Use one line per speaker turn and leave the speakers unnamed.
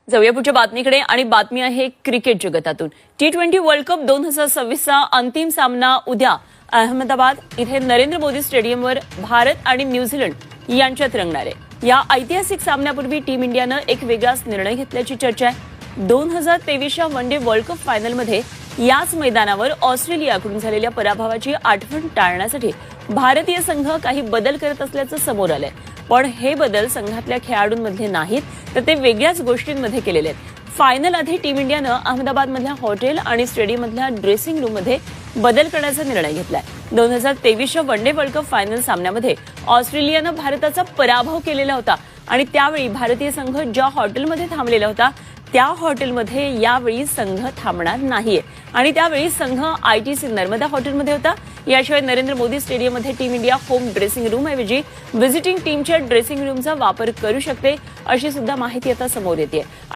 जाऊया पुढच्या बातमीकडे आणि बातमी आहे क्रिकेट जगतातून। T20 वर्ल्ड कप 2026चा अंतिम सामना उद्या अहमदाबाद इथे नरेंद्र मोदी स्टेडियमवर भारत आणि न्यूझीलंड यांच्यात रंगणार आहे। या ऐतिहासिक सामन्यापूर्वी टीम इंडियानं एक वेगळाच निर्णय घेतल्याची चर्चा आहे। 2023च्या वन डे वर्ल्ड कप फायनलमध्ये याच मैदानावर ऑस्ट्रेलियाकडून झालेल्या पराभवाची आठवण टाळण्यासाठी भारतीय संघ काही बदल करत असल्याचं समोर आलंय। पण हे बदल संघातल्या खेळाडूंमध्ये नाहीत, तर ते वेगळ्याच गोष्टींमध्ये केलेले आहेत। फायनल आधी टीम इंडियानं अहमदाबादमधल्या हॉटेल आणि स्टेडियममधल्या ड्रेसिंग रूममध्ये बदल करण्याचा निर्णय घेतलाय। 2023च्या one day world cup final सामन्यामध्ये ऑस्ट्रेलियानं भारताचा पराभव केलेला होता आणि त्यावेळी भारतीय संघ ज्या हॉटेलमध्ये थांबलेला होता त्या हॉटेलमध्ये यावेळी संघ थांबणार नाहीये आणि त्यावेळी संघ ITC नर्मदा हॉटेलमध्ये होता। याशिवाय नरेंद्र मोदी स्टेडियममध्ये team India home dressing room ऐवजी व्हिजिटिंग टीमच्या ड्रेसिंग रूमचा वापर करू शकते, अशी सुद्धा माहिती आता समोर येते।